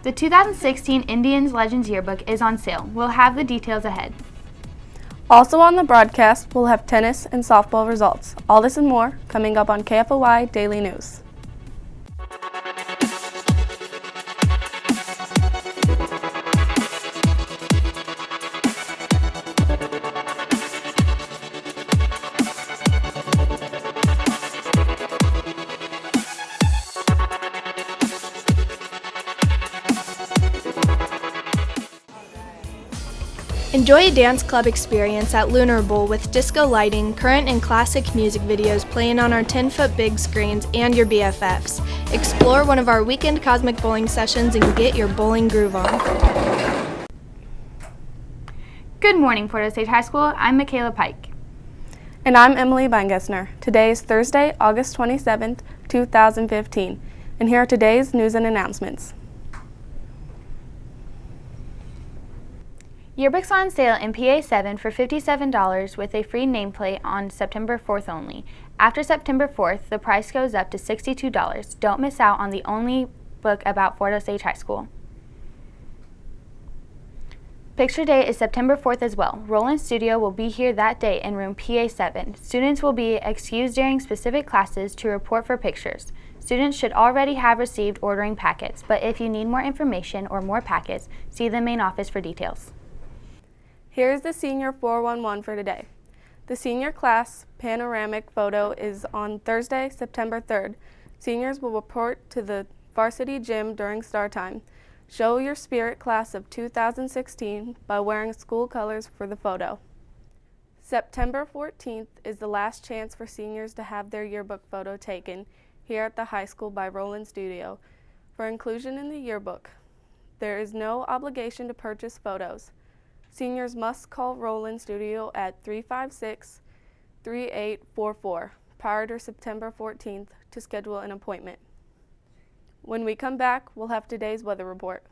The 2016 Indians Legends Yearbook is on sale. We'll have the details ahead. Also on the broadcast, we'll have tennis and softball results. All this and more coming up on KFOI Daily News. Enjoy a dance club experience at Lunar Bowl with disco lighting, current and classic music videos playing on our 10-foot big screens and your BFFs. Explore one of our weekend cosmic bowling sessions and get your bowling groove on. Good morning, Fort Osage High School. I'm Michaela Pike. And I'm Emily Beingessner. Today is Thursday, August 27th, 2015. And here are today's news and announcements. Yearbooks on sale in PA7 for $57 with a free nameplate on September 4th only. After September 4th, the price goes up to $62. Don't miss out on the only book about Fort Osage High School. Picture Day is September 4th as well. Roland Studio will be here that day in room PA7. Students will be excused during specific classes to report for pictures. Students should already have received ordering packets, but if you need more information or more packets, see the main office for details. Here's the Senior 411 for today. The senior class panoramic photo is on Thursday, September 3rd. Seniors will report to the varsity gym during star time. Show your spirit class of 2016 by wearing school colors for the photo. September 14th is the last chance for seniors to have their yearbook photo taken here at the high school by Roland Studio for inclusion in the yearbook. There is no obligation to purchase photos. Seniors must call Roland Studio at 356-3844 prior to September 14th to schedule an appointment. When we come back, we'll have today's weather report.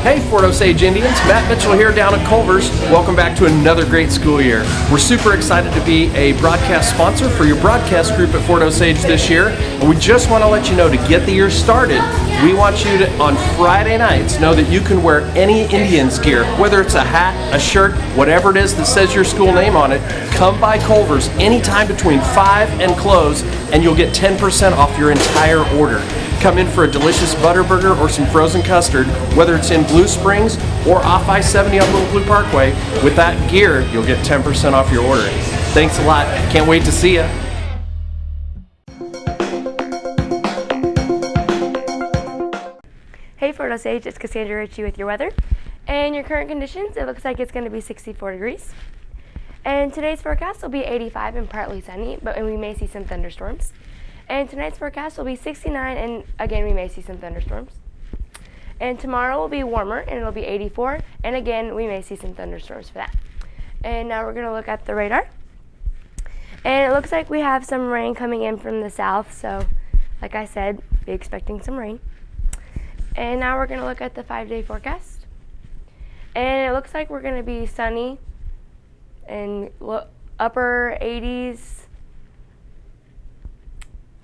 Hey Fort Osage Indians, Matt Mitchell here down at Culvers. Welcome back to another great school year. We're super excited to be a broadcast sponsor for your broadcast group at Fort Osage this year. And we just want to let you know, to get the year started, we want you to, on Friday nights, know that you can wear any Indians gear, whether it's a hat, a shirt, whatever it is that says your school name on it. Come by Culvers anytime between 5 and close, and you'll get 10% off your entire order. Come in for a delicious butter burger or some frozen custard, whether it's in Blue Springs or off I-70 on Little Blue Parkway. With that gear, you'll get 10% off your order. Thanks a lot. Can't wait to see you. Hey Fort Osage, it's Cassandra Ritchie with your weather. And your current conditions, it looks like it's going to be 64 degrees. And today's forecast will be 85 and partly sunny, but we may see some thunderstorms. And tonight's forecast will be 69, and again, we may see some thunderstorms. And tomorrow will be warmer, and it'll be 84, and again, we may see some thunderstorms for that. And now we're going to look at the radar. And it looks like we have some rain coming in from the south, so like I said, be expecting some rain. And now we're going to look at the 5-day forecast. And it looks like we're going to be sunny and upper 80s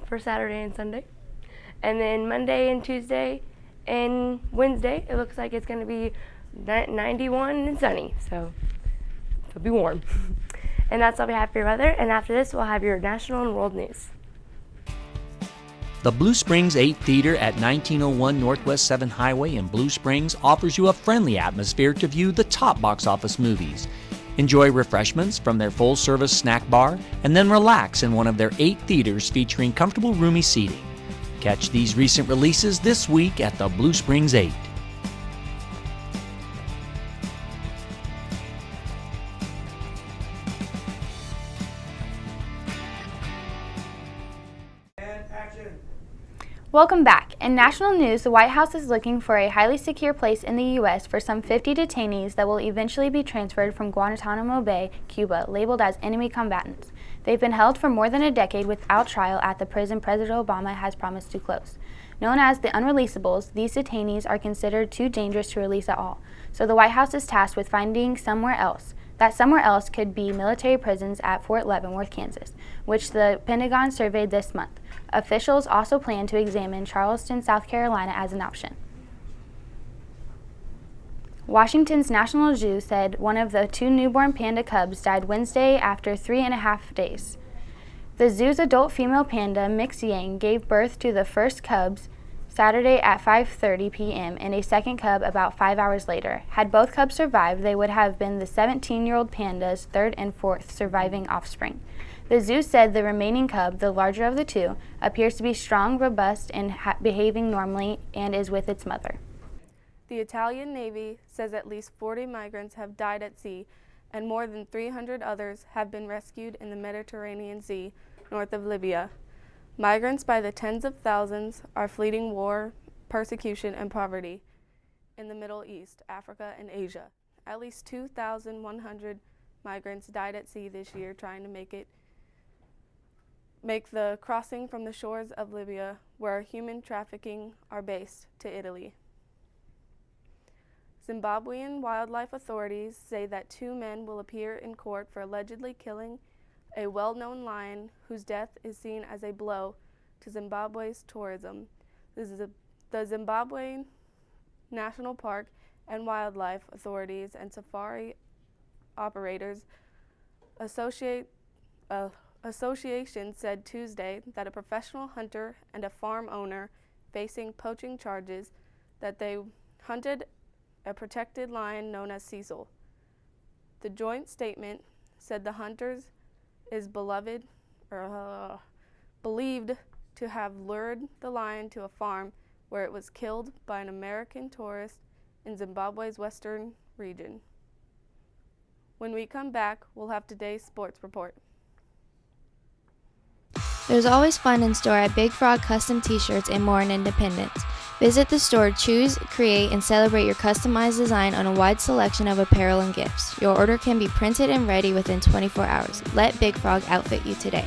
for Saturday and Sunday. And then Monday and Tuesday and Wednesday, it looks like it's going to be 91 and sunny, so it'll be warm. And that's all we have for your weather, and after this we'll have your national and world news. The Blue Springs 8 Theater at 1901 Northwest 7th Highway in Blue Springs offers you a friendly atmosphere to view the top box office movies. Enjoy refreshments from their full-service snack bar, and then relax in one of their 8 theaters featuring comfortable, roomy seating. Catch these recent releases this week at the Blue Springs 8. Welcome back. In national news, the White House is looking for a highly secure place in the U.S. for some 50 detainees that will eventually be transferred from Guantanamo Bay, Cuba, labeled as enemy combatants. They've been held for more than a decade without trial at the prison President Obama has promised to close. Known as the unreleasables, these detainees are considered too dangerous to release at all, so the White House is tasked with finding somewhere else. that somewhere else could be military prisons at Fort Leavenworth, Kansas, which the Pentagon surveyed this month. Officials also plan to examine Charleston, South Carolina as an option. Washington's National Zoo said one of the 2 newborn panda cubs died Wednesday after 3.5 days. The zoo's adult female panda, Mix Yang, gave birth to the first cubs Saturday at 5:30 p.m. and a second cub about 5 hours later. Had both cubs survived, they would have been the 17-year-old panda's 3rd and 4th surviving offspring. The zoo said the remaining cub, the larger of the 2, appears to be strong, robust, and behaving normally and is with its mother. The Italian Navy says at least 40 migrants have died at sea and more than 300 others have been rescued in the Mediterranean Sea north of Libya. Migrants by the tens of thousands are fleeing war, persecution, and poverty in the Middle East, Africa, and Asia. At least 2,100 migrants died at sea this year trying to make the crossing from the shores of Libya, where human trafficking are based, to Italy. Zimbabwean wildlife authorities say that 2 men will appear in court for allegedly killing a well-known lion whose death is seen as a blow to Zimbabwe's tourism. The Zimbabwe National Park and Wildlife Authorities and Safari Operators Association said Tuesday that a professional hunter and a farm owner facing poaching charges that they hunted a protected lion known as Cecil. The joint statement said the hunters is believed to have lured the lion to a farm where it was killed by an American tourist in Zimbabwe's western region. When we come back, we'll have today's sports report. There's always fun in store at Big Frog Custom T-shirts and more in Independence. Visit the store, choose, create, and celebrate your customized design on a wide selection of apparel and gifts. Your order can be printed and ready within 24 hours. Let Big Frog outfit you today.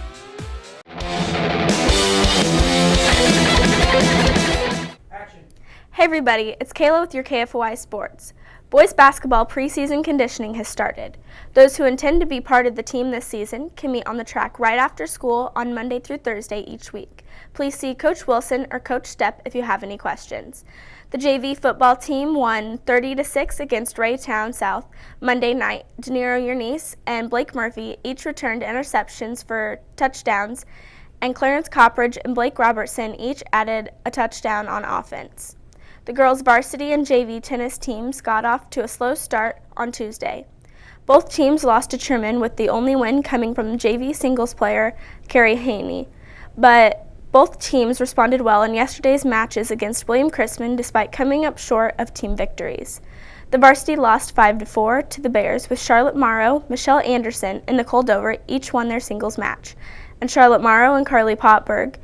Hey everybody, it's Kayla with your KFOI Sports. Boys basketball preseason conditioning has started. Those who intend to be part of the team this season can meet on the track right after school on Monday through Thursday each week. Please see Coach Wilson or Coach Stepp if you have any questions. The JV football team won 30-6 against Raytown South Monday night. Deniro Yernice and Blake Murphy each returned interceptions for touchdowns, and Clarence Coppridge and Blake Robertson each added a touchdown on offense. The girls' varsity and JV tennis teams got off to a slow start on Tuesday. Both teams lost to Truman, with the only win coming from JV singles player Carrie Haney. But both teams responded well in yesterday's matches against William Chrisman, despite coming up short of team victories. The varsity lost 5-4 to the Bears, with Charlotte Morrow, Michelle Anderson, and Nicole Dover each won their singles match. And Charlotte Morrow and Carly Potberg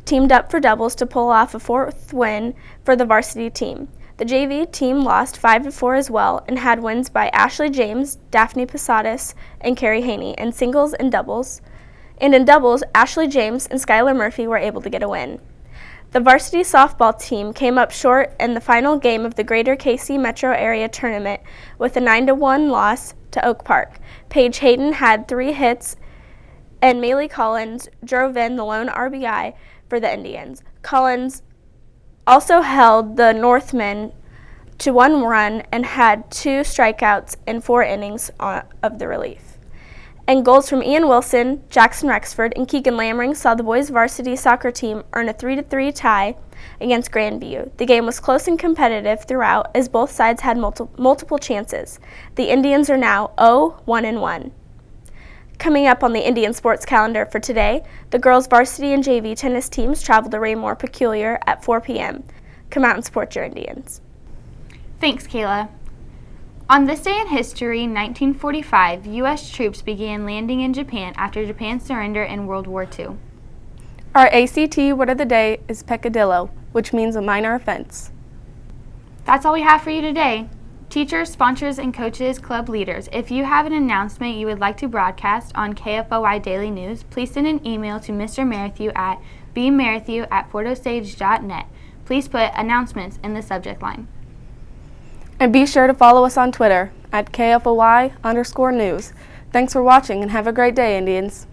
teamed up for doubles to pull off a 4th win for the varsity team. The JV team lost 5-4 as well and had wins by Ashley James, Daphne Posadas, and Carrie Haney in singles and doubles. And in doubles, Ashley James and Skylar Murphy were able to get a win. The varsity softball team came up short in the final game of the Greater KC Metro Area Tournament with a 9-1 loss to Oak Park. Paige Hayden had 3 hits, and Maylee Collins drove in the lone RBI for the Indians. Collins also held the Northmen to 1 run and had 2 strikeouts in 4 innings of the relief. And goals from Ian Wilson, Jackson Rexford, and Keegan Lamring saw the boys' varsity soccer team earn a 3-3 tie against Grandview. The game was close and competitive throughout, as both sides had multiple chances. The Indians are now 0-1-1. Coming up on the Indian sports calendar for today, the girls' varsity and JV tennis teams travel to Raymore Peculiar at 4 p.m. Come out and support your Indians. Thanks, Kayla. On this day in history, 1945, U.S. troops began landing in Japan after Japan's surrender in World War II. Our ACT word of the day is peccadillo, which means a minor offense. That's all we have for you today. Teachers, sponsors, and coaches, club leaders, if you have an announcement you would like to broadcast on KFOI Daily News, please send an email to Mr. Merrithew at bmerrithew@fortosage.net. Please put announcements in the subject line. And be sure to follow us on Twitter at KFOI_news. Thanks for watching and have a great day, Indians.